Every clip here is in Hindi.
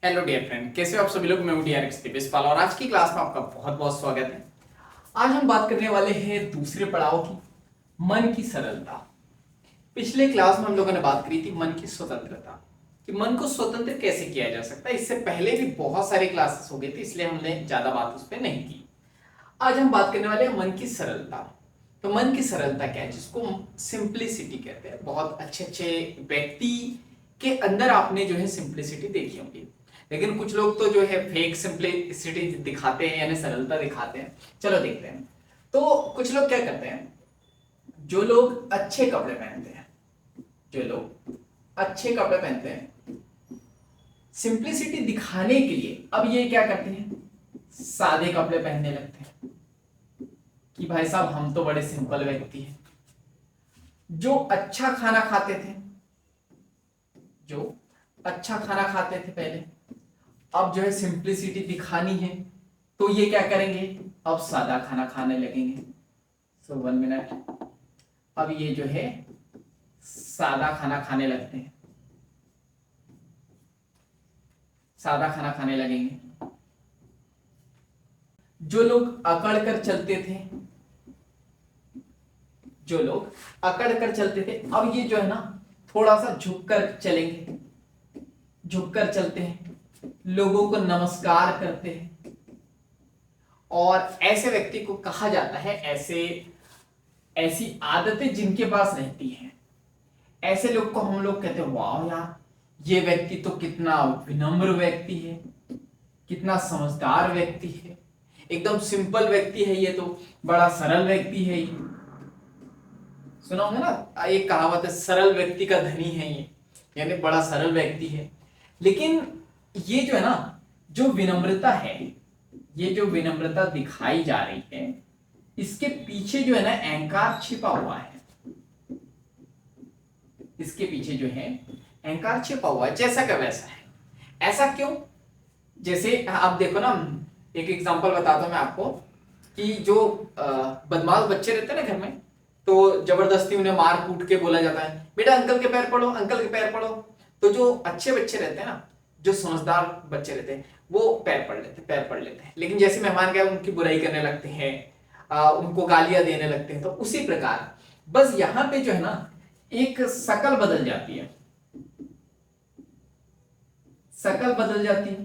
हेलो डियर फ्रेंड, कैसे हो आप सभी लोग। मैं हूं डीआर दिपेशपाल और आज की क्लास में आपका बहुत बहुत स्वागत है। आज हम बात करने वाले हैं दूसरे पड़ाव की, मन की सरलता। पिछले क्लास में हम लोगों ने बात करी थी मन की स्वतंत्रता, कि मन को स्वतंत्र कैसे किया जा सकता है। इससे पहले भी बहुत सारे क्लासेस हो गए थे, इसलिए हमने ज्यादा बात उस पर नहीं की। आज हम बात करने वाले हैं मन की सरलता। तो मन की सरलता क्या है, जिसको सिंप्लिसिटी कहते हैं। बहुत अच्छे अच्छे व्यक्ति के अंदर आपने जो है सिंप्लिसिटी देखी होगी, लेकिन कुछ लोग तो जो है फेक सिंप्लिसिटी दिखाते हैं, यानी सरलता दिखाते हैं। चलो देखते हैं। तो कुछ लोग क्या करते हैं, जो लोग अच्छे कपड़े पहनते हैं, जो लोग अच्छे कपड़े पहनते हैं, सिंप्लिसिटी दिखाने के लिए अब ये क्या करते हैं, सादे कपड़े पहनने लगते हैं कि भाई साहब हम तो बड़े सिंपल व्यक्ति हैं। जो अच्छा खाना खाते थे, जो अच्छा खाना खाते थे पहले, अब जो है सिंप्लिसिटी दिखानी है तो ये क्या करेंगे, अब सादा खाना खाने लगेंगे। सो 1 मिनट, अब ये जो है सादा खाना खाने लगते हैं, सादा खाना खाने लगेंगे। जो लोग अकड़ कर चलते थे, जो लोग अकड़ कर चलते थे, अब ये जो है ना थोड़ा सा झुक कर चलेंगे, झुक कर चलते हैं, लोगों को नमस्कार करते हैं। और ऐसे व्यक्ति को कहा जाता है, ऐसी आदतें जिनके पास रहती हैं, ऐसे लोग को हम लोग कहते हैं वाह यार, ये व्यक्ति तो कितना विनम्र व्यक्ति है, कितना समझदार व्यक्ति है, एकदम सिंपल व्यक्ति है, ये तो बड़ा सरल व्यक्ति है। ये सुना होगा ना, एक कहावत है, सरल व्यक्ति का धनी है ये, यानी बड़ा सरल व्यक्ति है। लेकिन ये जो है ना, जो विनम्रता है, ये जो विनम्रता दिखाई जा रही है, इसके पीछे जो है ना अहंकार छिपा हुआ है। इसके पीछे जो है अहंकार छिपा हुआ है, जैसा का वैसा है। ऐसा क्यों? जैसे आप देखो ना, एक एग्जांपल बताता हूं मैं आपको, कि जो बदमाश बच्चे रहते हैं ना घर में, तो जबरदस्ती उन्हें मार कूट के बोला जाता है बेटा अंकल के पैर पड़ो, अंकल के पैर पड़ो। तो जो अच्छे बच्चे रहते हैं ना, जो समझदार बच्चे रहते हैं, वो पैर पड़ लेते हैं। लेकिन जैसे मेहमान गए उनकी बुराई करने लगते हैं, उनको गालियां देने लगते हैं। तो उसी प्रकार बस यहां पे जो है ना एक शकल बदल जाती है, शकल बदल जाती है।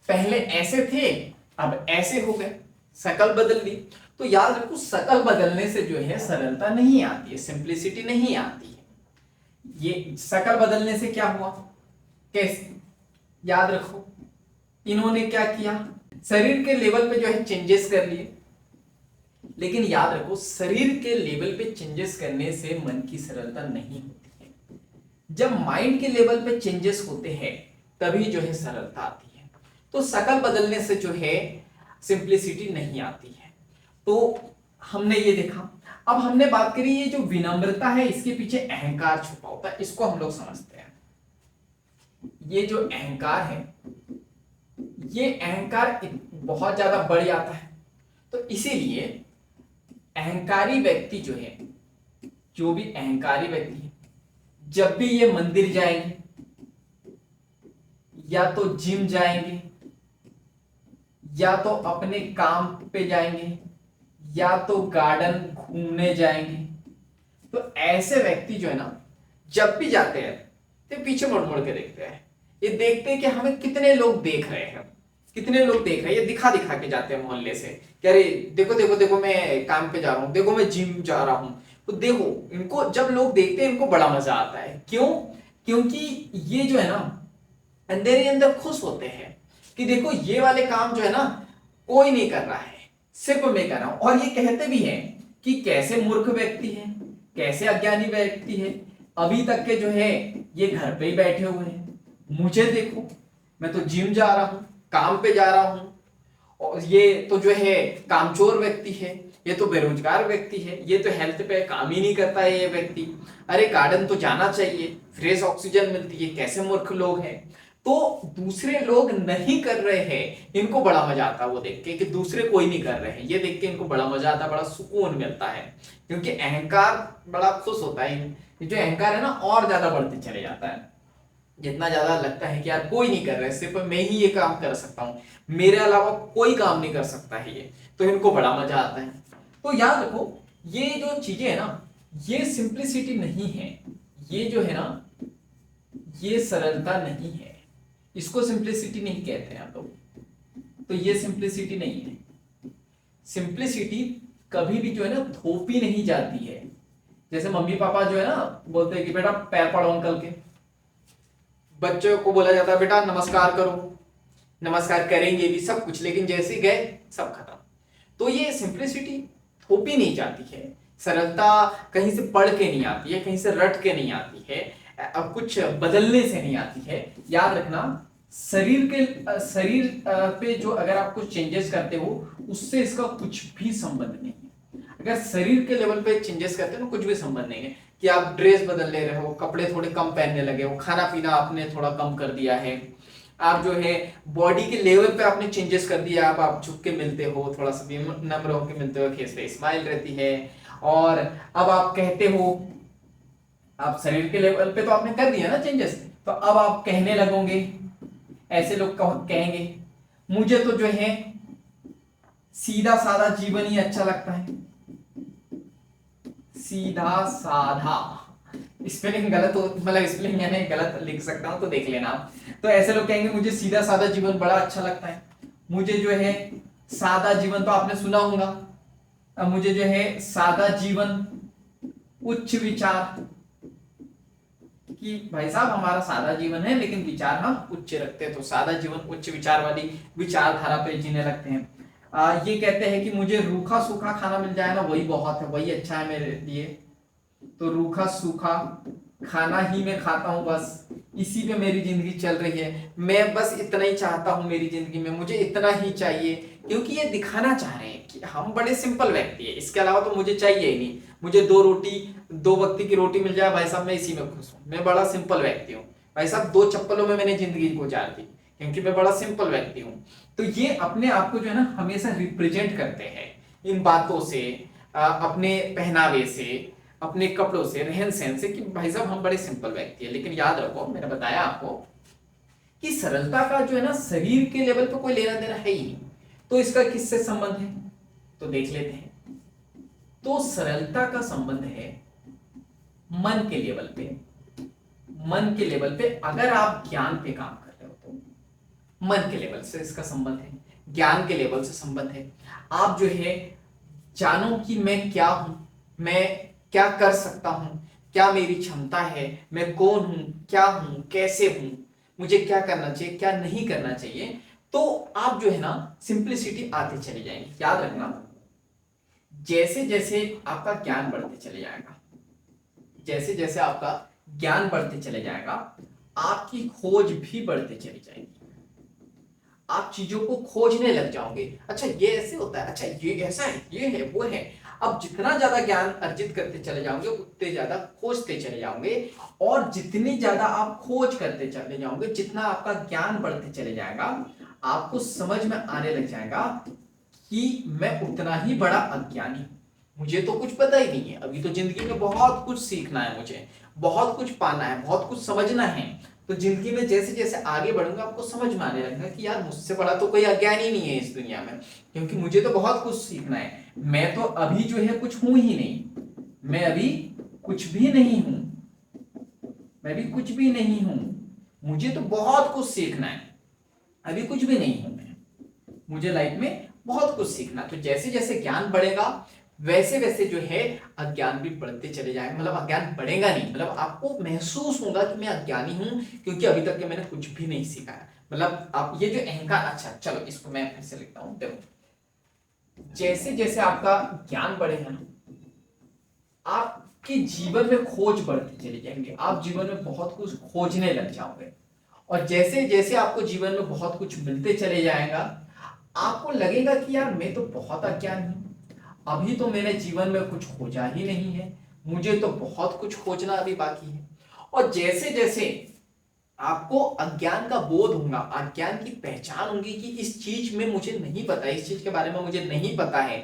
पहले ऐसे थे, अब ऐसे हो गए, शकल बदल दी। तो याद रखो, शकल बदलने से जो है सरलता नहीं आती है, सिंप्लिसिटी नहीं आती है। ये शकल बदलने से क्या हुआ, कैसे, याद रखो, इन्होंने क्या किया, शरीर के लेवल पे जो है चेंजेस कर लिए। लेकिन याद रखो, शरीर के लेवल पे चेंजेस करने से मन की सरलता नहीं होती है। जब माइंड के लेवल पे चेंजेस होते हैं तभी जो है सरलता आती है। तो शकल बदलने से जो है सिंप्लिसिटी नहीं आती है। तो हमने ये देखा। अब हमने बात करी, ये जो विनम्रता है इसके पीछे अहंकार छुपा होता है, इसको हम लोग समझते हैं। ये जो अहंकार है, ये अहंकार बहुत ज्यादा बढ़ जाता है। तो इसीलिए अहंकारी व्यक्ति जो है, जो भी अहंकारी व्यक्ति है, जब भी ये मंदिर जाएंगे, या तो जिम जाएंगे, या तो अपने काम पे जाएंगे, या तो गार्डन घूमने जाएंगे, तो ऐसे व्यक्ति जो है ना, जब भी जाते हैं तो पीछे मुड़ मुड़ के देखते हैं। ये देखते हैं कि हमें कितने लोग देख रहे हैं, कितने लोग देख रहे हैं। ये दिखा दिखा के जाते हैं मोहल्ले से कि अरे देखो देखो देखो मैं काम पे जा रहा हूँ, देखो मैं जिम जा रहा हूँ। तो देखो, इनको जब लोग देखते हैं इनको बड़ा मजा आता है। क्यों? क्योंकि ये जो है ना अंदर ही अंदर खुश होते हैं कि देखो ये वाले काम जो है ना कोई नहीं कर रहा है, सिर्फ मैं कर रहा हूं। और ये कहते भी हैं कि कैसे मूर्ख व्यक्ति है, कैसे अज्ञानी व्यक्ति है, अभी तक के जो है ये घर पे ही बैठे हुए हैं। मुझे देखो, मैं तो जिम जा रहा हूं, काम पे जा रहा हूं, और ये तो जो है कामचोर व्यक्ति है, ये तो बेरोजगार व्यक्ति है, ये तो हेल्थ पे काम ही नहीं करता है ये व्यक्ति। अरे गार्डन तो जाना चाहिए, फ्रेश ऑक्सीजन मिलती है, कैसे मूर्ख लोग हैं। तो दूसरे लोग नहीं कर रहे हैं, इनको बड़ा मजा आता है वो देख के कि दूसरे कोई नहीं कर रहे हैं। ये देख के इनको बड़ा मजा आता है, बड़ा सुकून मिलता है, क्योंकि अहंकार बड़ा खुश होता है। ये जो अहंकार है ना और ज्यादा बढ़ते चले जाता है। जितना ज्यादा लगता है कि यार कोई नहीं कर रहा है, सिर्फ मैं ही ये काम कर सकता हूँ, मेरे अलावा कोई काम नहीं कर सकता है ये, तो इनको बड़ा मजा आता है। तो याद रखो ये जो चीजें है ना, ये सिंप्लिसिटी नहीं है, ये जो है ना ये सरलता नहीं है, इसको सिंप्लिसिटी नहीं कहते हैं आप लोग। तो ये सिंप्लिसिटी नहीं है। सिंप्लिसिटी कभी भी जो है ना थोपी नहीं जाती है। जैसे मम्मी पापा जो है ना बोलते हैं कि बेटा पैर पड़ो अंकल के, बच्चों को बोला जाता है बेटा नमस्कार करो, नमस्कार करेंगे भी सब कुछ, लेकिन जैसे गए सब खत्म। तो ये सिंप्लिसिटी थोपी नहीं जाती है, सरलता कहीं से पढ़ के नहीं आती है, कहीं से रट के नहीं आती है, अब कुछ बदलने से नहीं आती है। याद रखना शरीर पे जो अगर आप कुछ चेंजेस करते हो उससे इसका कुछ भी संबंध नहीं है। अगर शरीर के लेवल पे चेंजेस करते हो कुछ भी संबंध नहीं है कि आप ड्रेस बदल ले रहे हो, कपड़े थोड़े कम पहनने लगे हो, खाना पीना आपने थोड़ा कम कर दिया है, आप जो है बॉडी के लेवल पे आपने चेंजेस कर दिया, आप झुक के मिलते हो, थोड़ा सा नम्र होकर मिलते हो, फेस पे स्माइल रहती है, और अब आप कहते हो, आप शरीर के लेवल पे तो आपने कर दिया ना चेंजेस, तो अब आप कहने लगोगे, ऐसे लोग कहेंगे मुझे तो जो है सीधा साधा जीवन ही अच्छा लगता है। सीधा साधा स्पेलिंग गलत हो, मतलब स्पेलिंग यानी गलत लिख सकता हूं तो देख लेना आप। तो ऐसे लोग कहेंगे मुझे सीधा साधा जीवन बड़ा अच्छा लगता है, मुझे जो है सादा जीवन, तो आपने सुना होगा, अब मुझे जो है सादा जीवन, उच्च विचार, कि भाई साहब हमारा सादा जीवन है लेकिन विचार हम उच्च रखते हैं, तो सादा जीवन उच्च विचार वाली विचारधारा पे जीने लगते हैं। ये कहते हैं कि मुझे रूखा सूखा खाना मिल जाए ना वही बहुत है, वही अच्छा है मेरे लिए, तो रूखा सूखा खाना ही मैं खाता हूं, बस इसी पे मेरी जिंदगी चल रही है, मैं बस इतना ही चाहता हूं मेरी जिंदगी में, मुझे इतना ही चाहिए, क्योंकि ये दिखाना चाह रहे हैं कि हम बड़े सिंपल व्यक्ति है, इसके अलावा तो मुझे चाहिए ही नहीं, मुझे दो वक्त की रोटी मिल जाए भाई साहब मैं इसी में खुश हूं, मैं बड़ा सिंपल व्यक्ति हूँ भाई साहब, दो चप्पलों में मैंने जिंदगी गुजार दी क्योंकि मैं बड़ा सिंपल व्यक्ति हूँ। तो ये अपने आप को जो है ना हमेशा रिप्रेजेंट करते हैं इन बातों से, अपने पहनावे से, अपने कपड़ों से, रहन सहन से, कि भाई साहब हम बड़े सिंपल व्यक्ति है। लेकिन याद रखो मैंने बताया आपको कि सरलता का जो है ना शरीर के लेवल पे कोई लेना देना है ही नहीं, तो इसका किससे संबंध है तो देख लेते हैं। तो सरलता का संबंध है मन के लेवल पे। मन के लेवल पे अगर आप ज्ञान पे काम कर रहे हो तो मन के लेवल से इसका संबंध है, ज्ञान के लेवल से संबंध है। आप जो है जानो कि मैं क्या हूं, मैं क्या कर सकता हूं, क्या मेरी क्षमता है, मैं कौन हूं, क्या हूं, कैसे हूं, मुझे क्या करना चाहिए, क्या नहीं करना चाहिए, तो आप जो है ना सिंप्लिसिटी आते चले जाएंगे। याद रखना जैसे जैसे आपका ज्ञान बढ़ते चले जाएगा, जैसे जैसे आपका ज्ञान बढ़ते चले जाएगा, आपकी खोज भी बढ़ते चली जाएगी, आप चीजों को खोजने लग जाओगे, अच्छा ये ऐसे होता है, अच्छा ये ऐसा है, ये है वो है। अब जितना ज्यादा ज्ञान अर्जित करते चले जाओगे उतने ज्यादा खोजते चले जाओगे, और जितनी ज्यादा आप खोज करते चले जाओगे, जितना आपका ज्ञान बढ़ते चले जाएगा, आपको समझ में आने लग जाएगा कि मैं उतना ही बड़ा अज्ञानी हूं, मुझे तो कुछ पता ही नहीं है, अभी तो जिंदगी में बहुत कुछ सीखना है, मुझे बहुत कुछ पाना है, बहुत कुछ समझना है। तो जिंदगी में जैसे जैसे आगे बढ़ूंगा आपको समझ में आने लगेगा कि यार मुझसे बड़ा तो कोई अज्ञानी नहीं है इस दुनिया में, क्योंकि मुझे तो बहुत कुछ सीखना है, मैं तो अभी जो है कुछ हूं ही नहीं, मैं अभी कुछ भी नहीं हूं, मैं भी कुछ भी नहीं हूं, मुझे तो बहुत कुछ सीखना है, अभी कुछ भी नहीं हूं मैं, मुझे लाइफ में बहुत कुछ सीखना। तो जैसे जैसे ज्ञान बढ़ेगा वैसे वैसे जो है अज्ञान भी बढ़ते चले जाएंगे, मतलब अज्ञान बढ़ेगा नहीं, मतलब आपको महसूस होगा कि मैं अज्ञानी हूं क्योंकि अभी तक के मैंने कुछ भी नहीं सीखा है। मतलब आप ये जो अहंकार, अच्छा चलो इसको मैं फिर से लिखता हूं, देखो जैसे जैसे आपका ज्ञान बढ़ेगा ना आपके जीवन में खोज बढ़ती चली जाएंगे, आप जीवन में बहुत कुछ खोजने लग जाओगे, और जैसे जैसे आपको जीवन में बहुत कुछ मिलते चले जाएगा आपको लगेगा कि यार मैं तो बहुत अज्ञानी हूं, अभी तो मैंने जीवन में कुछ खोजा ही नहीं है, मुझे तो बहुत कुछ खोजना अभी बाकी है। और जैसे जैसे आपको अज्ञान का बोध होगा, अज्ञान की पहचान होगी कि इस चीज में मुझे नहीं पता, इस चीज के बारे में मुझे नहीं पता है,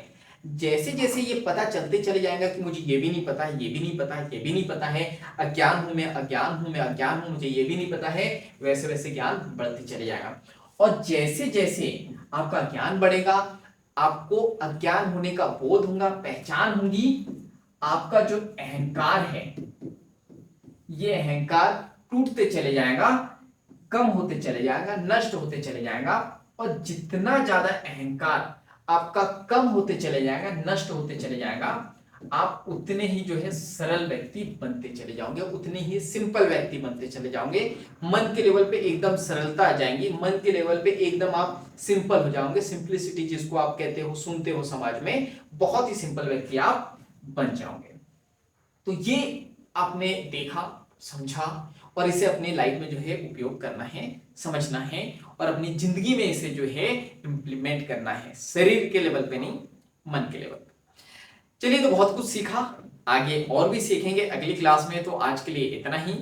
जैसे जैसे ये पता चलते चले जाएगा कि मुझे ये भी नहीं पता है, ये भी नहीं पता है, ये भी नहीं पता है, अज्ञान हूं मैं, अज्ञान हूं मैं, अज्ञान हूं, मुझे ये भी नहीं पता है, वैसे वैसे ज्ञान बढ़ते चले जाएगा। और जैसे जैसे आपका ज्ञान बढ़ेगा, आपको अज्ञान होने का बोध होगा, पहचान होगी, आपका जो अहंकार है ये अहंकार टूटते चले जाएगा, कम होते चले जाएगा, नष्ट होते चले जाएगा। और जितना ज्यादा अहंकार आपका कम होते चले जाएगा, नष्ट होते चले जाएगा, आप उतने ही जो है सरल व्यक्ति बनते चले जाओगे, उतने ही सिंपल व्यक्ति बनते चले जाओगे। मन के लेवल पे एकदम सरलता आ जाएंगी, मन के लेवल पे एकदम आप सिंपल हो जाओगे। सिंपलिसिटी जिसको आप कहते हो, सुनते हो समाज में, बहुत ही सिंपल व्यक्ति आप बन जाओगे। तो ये आपने देखा, समझा, और इसे अपनी लाइफ में जो है उपयोग करना है, समझना है, और अपनी जिंदगी में इसे जो है इंप्लीमेंट करना है, शरीर के लेवल पे नहीं, मन के लेवल पे। चलिए, तो बहुत कुछ सीखा, आगे और भी सीखेंगे अगली क्लास में। तो आज के लिए इतना ही,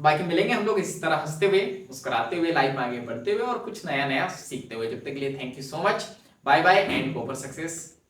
बाकी मिलेंगे हम लोग इस तरह हंसते हुए, मुस्कुराते हुए, लाइफ में आगे बढ़ते हुए और कुछ नया नया सीखते हुए। जब तक के लिए thank you so much, bye bye and go for success.